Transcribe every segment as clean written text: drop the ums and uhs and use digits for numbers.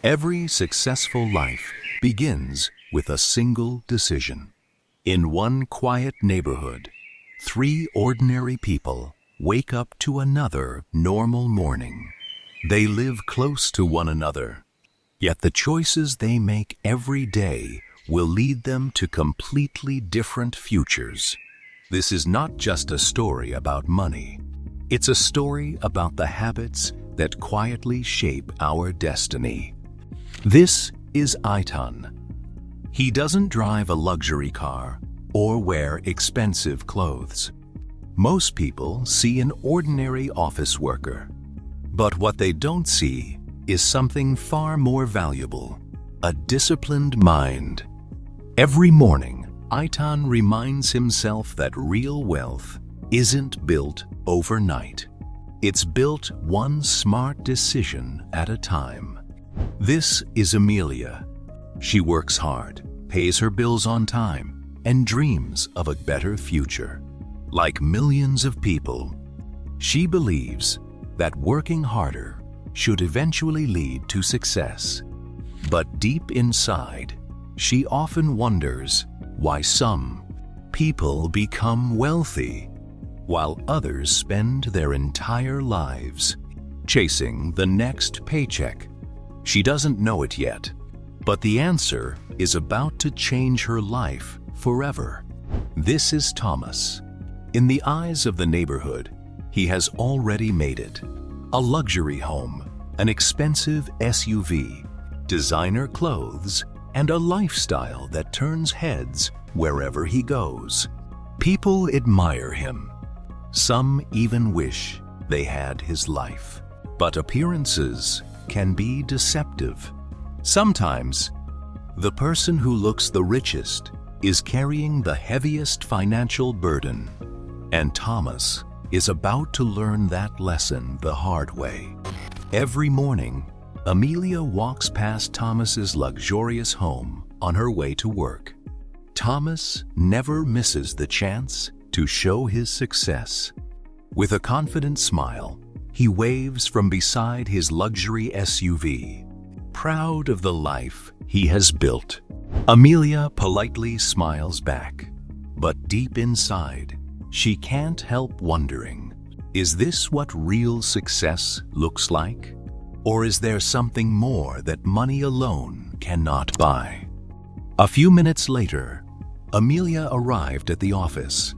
Every successful life begins with a single decision. In one quiet neighborhood, three ordinary people wake up to another normal morning. They live close to one another, yet the choices they make every day will lead them to completely different futures. This is not just a story about money. It's a story about the habits that quietly shape our destiny. This is Eitan. He doesn't drive a luxury car or wear expensive clothes. Most people see an ordinary office worker. But what they don't see is something far more valuable: a disciplined mind. Every morning, Eitan reminds himself that real wealth isn't built overnight. It's built one smart decision at a time. This is Amelia. She works hard, pays her bills on time, and dreams of a better future. Like millions of people, she believes that working harder should eventually lead to success. But deep inside, she often wonders why some people become wealthy while others spend their entire lives chasing the next paycheck. She doesn't know it yet, but the answer is about to change her life forever. This is Thomas. In the eyes of the neighborhood, he has already made it. A luxury home, an expensive SUV, designer clothes, and a lifestyle that turns heads wherever he goes. People admire him. Some even wish they had his life. But appearances can be deceptive. Sometimes, the person who looks the richest is carrying the heaviest financial burden, and Thomas is about to learn that lesson the hard way. Every morning, Amelia walks past Thomas's luxurious home on her way to work. Thomas never misses the chance to show his success. With a confident smile, he waves from beside his luxury SUV, proud of the life he has built. Amelia politely smiles back, but deep inside, she can't help wondering, is this what real success looks like? Or is there something more that money alone cannot buy? A few minutes later, Amelia arrived at the office.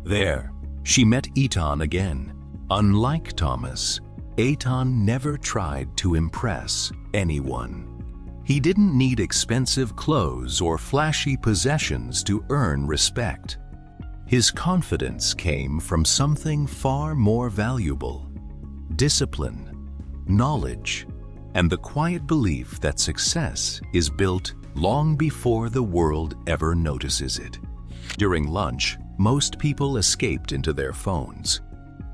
There, she met Eitan again. Unlike Thomas, Eitan never tried to impress anyone. He didn't need expensive clothes or flashy possessions to earn respect. His confidence came from something far more valuable: discipline, knowledge, and the quiet belief that success is built long before the world ever notices it. During lunch, most people escaped into their phones,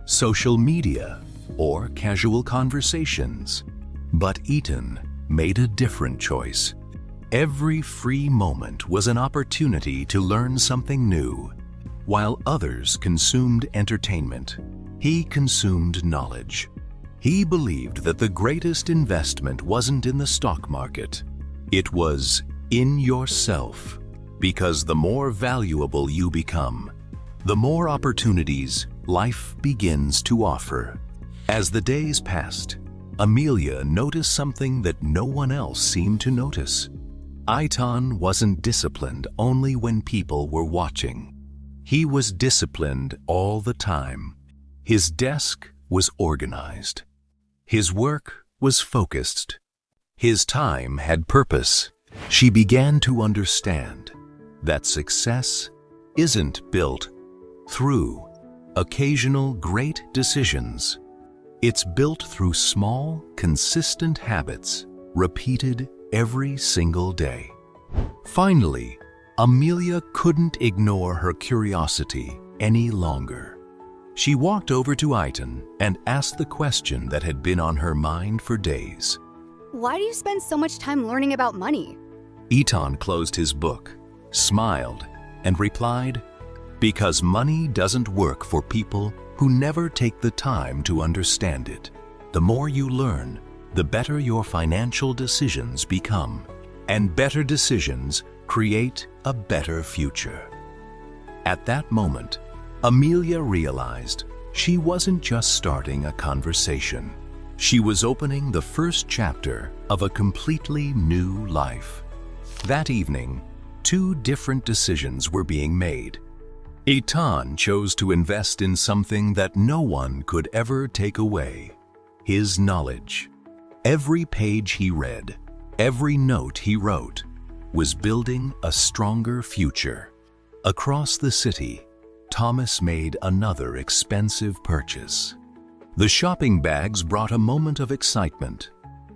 social media, or casual conversations. But Eitan made a different choice. Every free moment was an opportunity to learn something new. While others consumed entertainment, he consumed knowledge. He believed that the greatest investment wasn't in the stock market. It was in yourself, because the more valuable you become, the more opportunities life begins to offer. As the days passed, Amelia noticed something that no one else seemed to notice. Eitan wasn't disciplined only when people were watching. He was disciplined all the time. His desk was organized. His work was focused. His time had purpose. She began to understand that success isn't built through occasional great decisions. It's built through small, consistent habits, repeated every single day. Finally, Amelia couldn't ignore her curiosity any longer. She walked over to Eitan and asked the question that had been on her mind for days. Why do you spend so much time learning about money? Eitan closed his book, smiled, and replied, "Because money doesn't work for people who never take the time to understand it. The more you learn, the better your financial decisions become, and better decisions create a better future. At that moment, Amelia realized she wasn't just starting a conversation. She was opening the first chapter of a completely new life. That evening, two different decisions were being made. Eitan chose to invest in something that no one could ever take away: his knowledge. Every page he read, every note he wrote, was building a stronger future. Across the city, Thomas made another expensive purchase. The shopping bags brought a moment of excitement,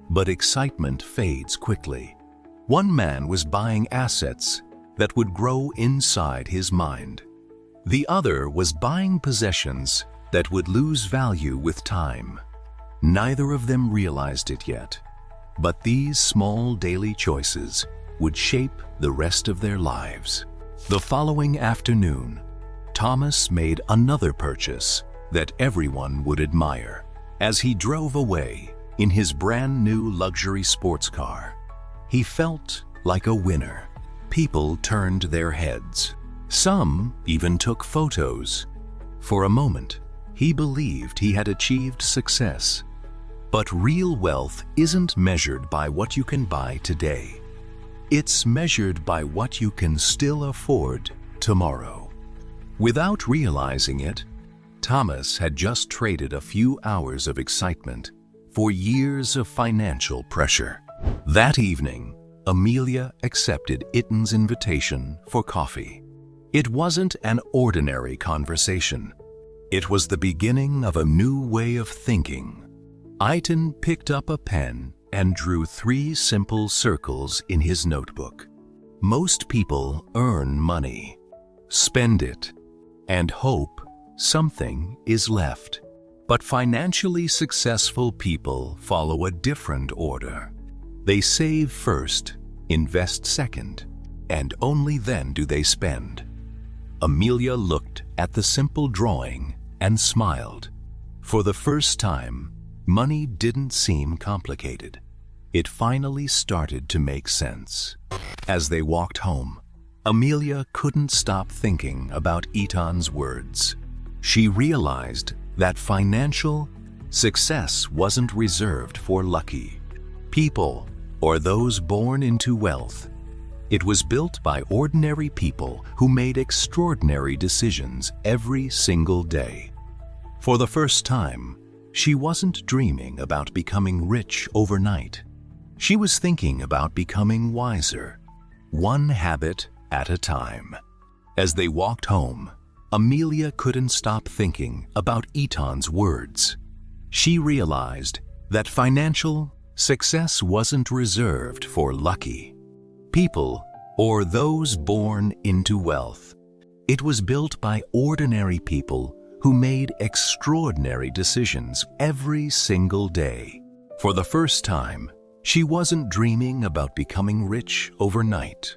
but excitement fades quickly. One man was buying assets that would grow inside his mind. The other was buying possessions that would lose value with time. Neither of them realized it yet, but these small daily choices would shape the rest of their lives. The following afternoon, Thomas made another purchase that everyone would admire. As he drove away in his brand new luxury sports car, he felt like a winner. People turned their heads. Some even took photos. For a moment, he believed he had achieved success. But real wealth isn't measured by what you can buy today. It's measured by what you can still afford tomorrow. Without realizing it, Thomas had just traded a few hours of excitement for years of financial pressure. That evening, Amelia accepted Eitan's invitation for coffee. It wasn't an ordinary conversation. It was the beginning of a new way of thinking. Eitan picked up a pen and drew 3 simple circles in his notebook. Most people earn money, spend it, and hope something is left. But financially successful people follow a different order. They save first, invest second, and only then do they spend. Amelia looked at the simple drawing and smiled. For the first time, money didn't seem complicated. It finally started to make sense. As they walked home, Amelia couldn't stop thinking about Eitan's words. She realized that financial success wasn't reserved for lucky people or those born into wealth. It was built by ordinary people who made extraordinary decisions every single day. For the first time, she wasn't dreaming about becoming rich overnight. She was thinking about becoming wiser, one habit at a time. As they walked home, Amelia couldn't stop thinking about Eitan's words. She realized that financial success wasn't reserved for lucky people or those born into wealth. It was built by ordinary people who made extraordinary decisions every single day. For the first time, she wasn't dreaming about becoming rich overnight.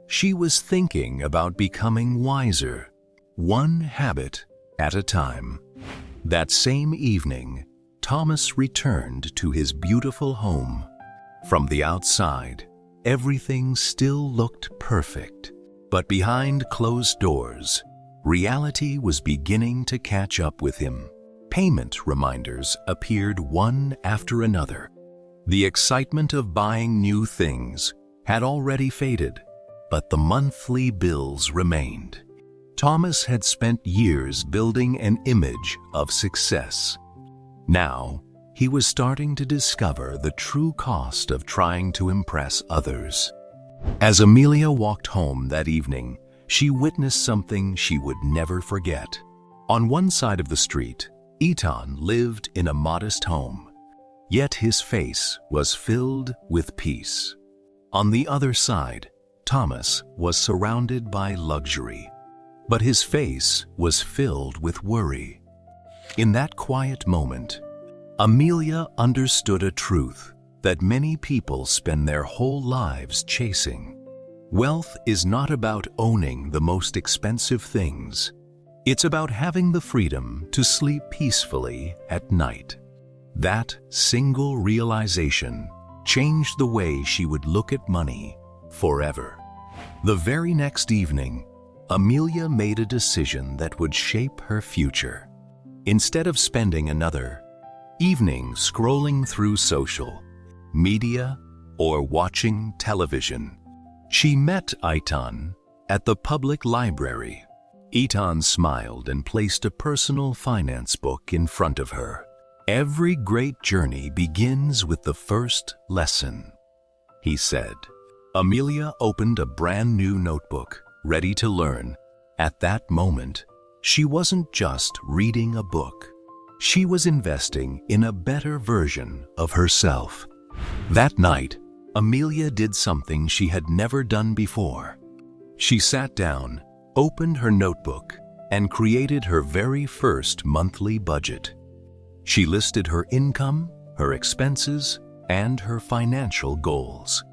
She was thinking about becoming wiser, one habit at a time. That same evening, Thomas returned to his beautiful home. From the outside, everything still looked perfect, but behind closed doors, reality was beginning to catch up with him. Payment reminders appeared one after another. The excitement of buying new things had already faded, but the monthly bills remained. Thomas had spent years building an image of success. Now, he was starting to discover the true cost of trying to impress others. As Amelia walked home that evening, she witnessed something she would never forget. On one side of the street, Eitan lived in a modest home, yet his face was filled with peace. On the other side, Thomas was surrounded by luxury, but his face was filled with worry. In that quiet moment, Amelia understood a truth that many people spend their whole lives chasing. Wealth is not about owning the most expensive things. It's about having the freedom to sleep peacefully at night. That single realization changed the way she would look at money forever. The very next evening, Amelia made a decision that would shape her future. Instead of spending another evening scrolling through social media or watching television, she met Eitan at the public library. Eitan smiled and placed a personal finance book in front of her. "Every great journey begins with the first lesson," he said. Amelia opened a brand new notebook, ready to learn. At that moment, she wasn't just reading a book. She was investing in a better version of herself. That night, Amelia did something she had never done before. She sat down, opened her notebook, and created her very first monthly budget. She listed her income, her expenses, and her financial goals.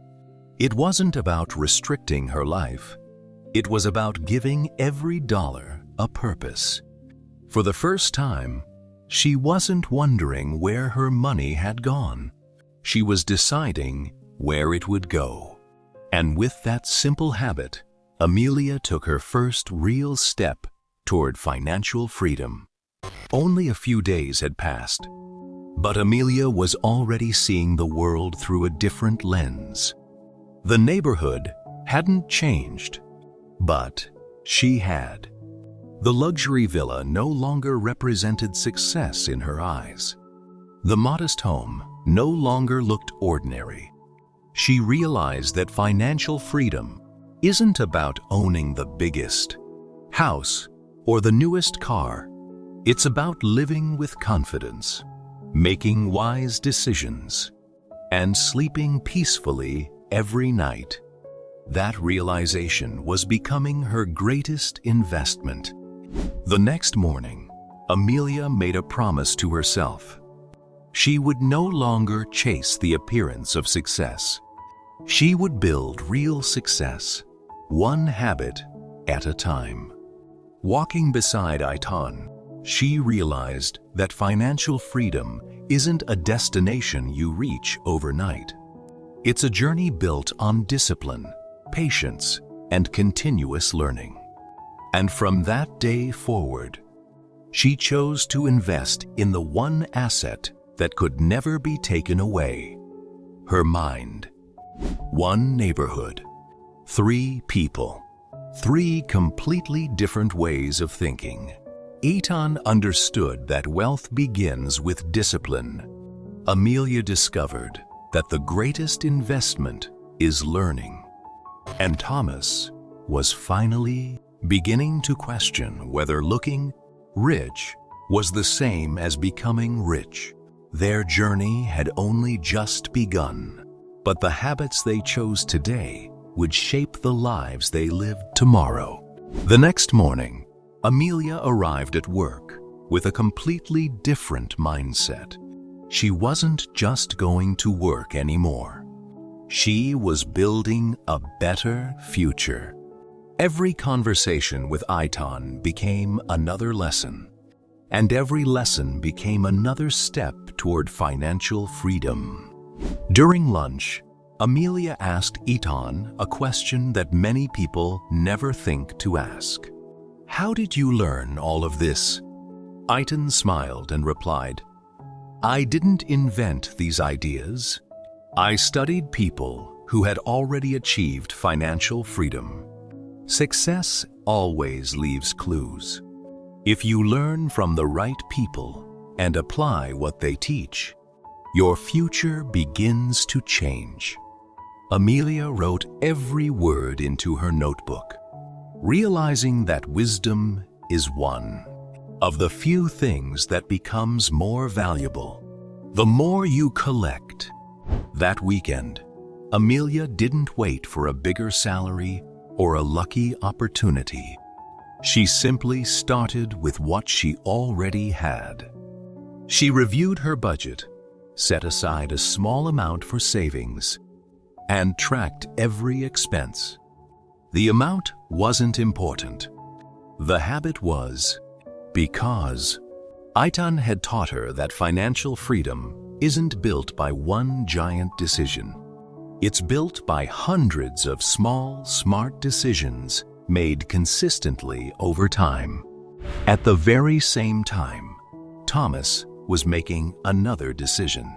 It wasn't about restricting her life. It was about giving every dollar a purpose. For the first time, she wasn't wondering where her money had gone. She was deciding where it would go. And with that simple habit, Amelia took her first real step toward financial freedom. Only a few days had passed, but Amelia was already seeing the world through a different lens. The neighborhood hadn't changed, but she had. The luxury villa no longer represented success in her eyes. The modest home no longer looked ordinary. She realized that financial freedom isn't about owning the biggest house or the newest car. It's about living with confidence, making wise decisions, and sleeping peacefully every night. That realization was becoming her greatest investment. The next morning, Amelia made a promise to herself. She would no longer chase the appearance of success. She would build real success, one habit at a time. Walking beside Eitan, she realized that financial freedom isn't a destination you reach overnight. It's a journey built on discipline, patience, and continuous learning. And from that day forward, she chose to invest in the one asset that could never be taken away: her mind. One neighborhood, 3 people, 3 completely different ways of thinking. Eitan understood that wealth begins with discipline. Amelia discovered that the greatest investment is learning. And Thomas was finally beginning to question whether looking rich was the same as becoming rich. Their journey had only just begun, but the habits they chose today would shape the lives they lived tomorrow. The next morning, Amelia arrived at work with a completely different mindset. She wasn't just going to work anymore. She was building a better future. Every conversation with Eitan became another lesson, and every lesson became another step toward financial freedom. During lunch, Amelia asked Eitan a question that many people never think to ask. "How did you learn all of this?" Eitan smiled and replied, "I didn't invent these ideas. I studied people who had already achieved financial freedom. Success always leaves clues. If you learn from the right people and apply what they teach, your future begins to change." Amelia wrote every word into her notebook, realizing that wisdom is one of the few things that becomes more valuable the more you collect. That weekend, Amelia didn't wait for a bigger salary or a lucky opportunity. She simply started with what she already had. She reviewed her budget, set aside a small amount for savings, and tracked every expense. The amount wasn't important. The habit was, because Eitan had taught her that financial freedom isn't built by one giant decision. It's built by hundreds of small, smart decisions made consistently over time. At the very same time, Thomas was making another decision.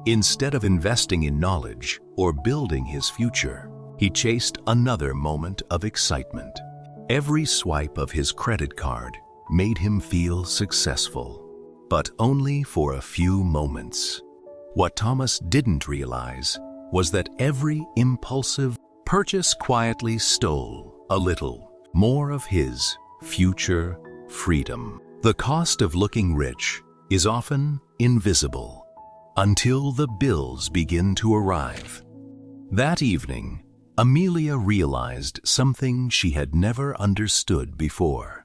Instead of investing in knowledge or building his future, he chased another moment of excitement. Every swipe of his credit card made him feel successful, but only for a few moments. What Thomas didn't realize was that every impulsive purchase quietly stole a little more of his future freedom. The cost of looking rich is often invisible until the bills begin to arrive. That evening, Amelia realized something she had never understood before.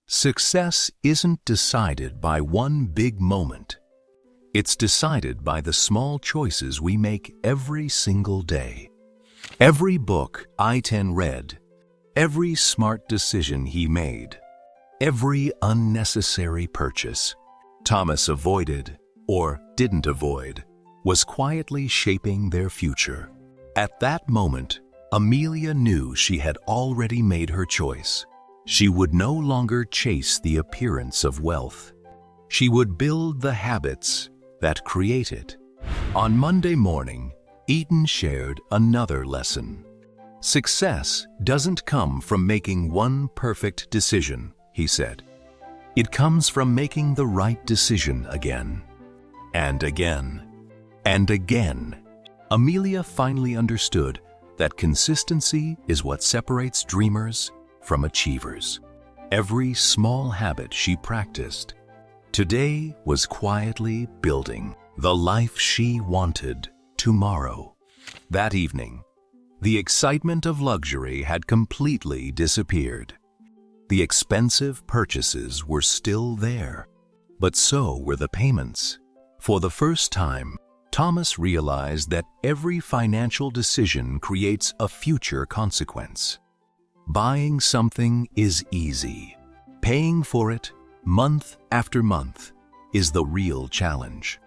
Success isn't decided by one big moment. It's decided by the small choices we make every single day. Every book Eitan read, every smart decision he made, every unnecessary purchase Thomas avoided or didn't avoid was quietly shaping their future. At that moment, Amelia knew she had already made her choice. She would no longer chase the appearance of wealth. She would build the habits that create it. On Monday morning, Eaton shared another lesson. Success doesn't come from making one perfect decision, he said. It comes from making the right decision again, and again, and again. Amelia finally understood that consistency is what separates dreamers from achievers. Every small habit she practiced today was quietly building the life she wanted tomorrow. That evening, the excitement of luxury had completely disappeared. The expensive purchases were still there, but so were the payments. For the first time, Thomas realized that every financial decision creates a future consequence. Buying something is easy. Paying for it month after month is the real challenge.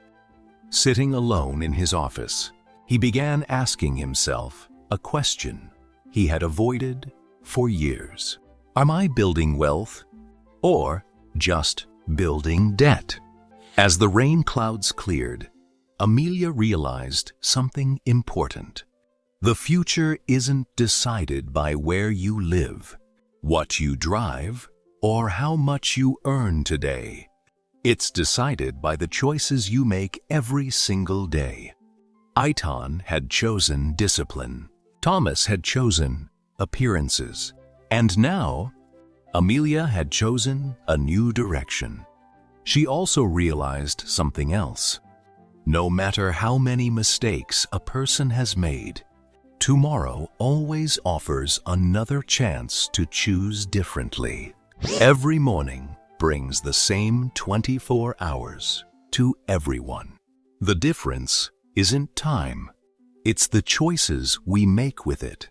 Sitting alone in his office, he began asking himself a question he had avoided for years. Am I building wealth or just building debt? As the rain clouds cleared, Amelia realized something important. The future isn't decided by where you live, what you drive, or how much you earn today. It's decided by the choices you make every single day. Eitan had chosen discipline. Thomas had chosen appearances. And now, Amelia had chosen a new direction. She also realized something else. No matter how many mistakes a person has made, tomorrow always offers another chance to choose differently. Every morning brings the same 24 hours to everyone. The difference isn't time, it's the choices we make with it.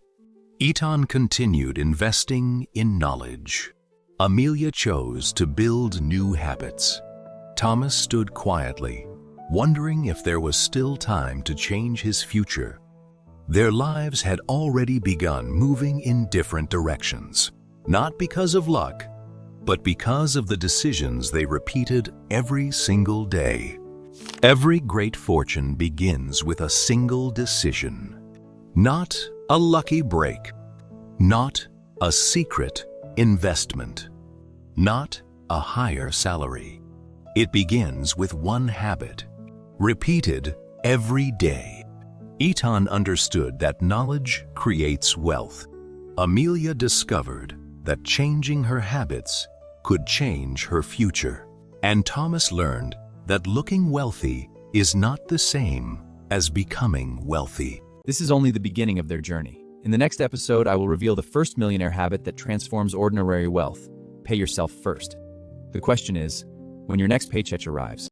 Eitan continued investing in knowledge. Amelia chose to build new habits. Thomas stood quietly, wondering if there was still time to change his future. Their lives had already begun moving in different directions, not because of luck, but because of the decisions they repeated every single day. Every great fortune begins with a single decision. Not a lucky break, not a secret investment, not a higher salary. It begins with one habit, repeated every day. Eitan understood that knowledge creates wealth. Amelia discovered that changing her habits could change her future. And Thomas learned that looking wealthy is not the same as becoming wealthy. This is only the beginning of their journey. In the next episode, I will reveal the first millionaire habit that transforms ordinary wealth. Pay yourself first. The question is, when your next paycheck arrives,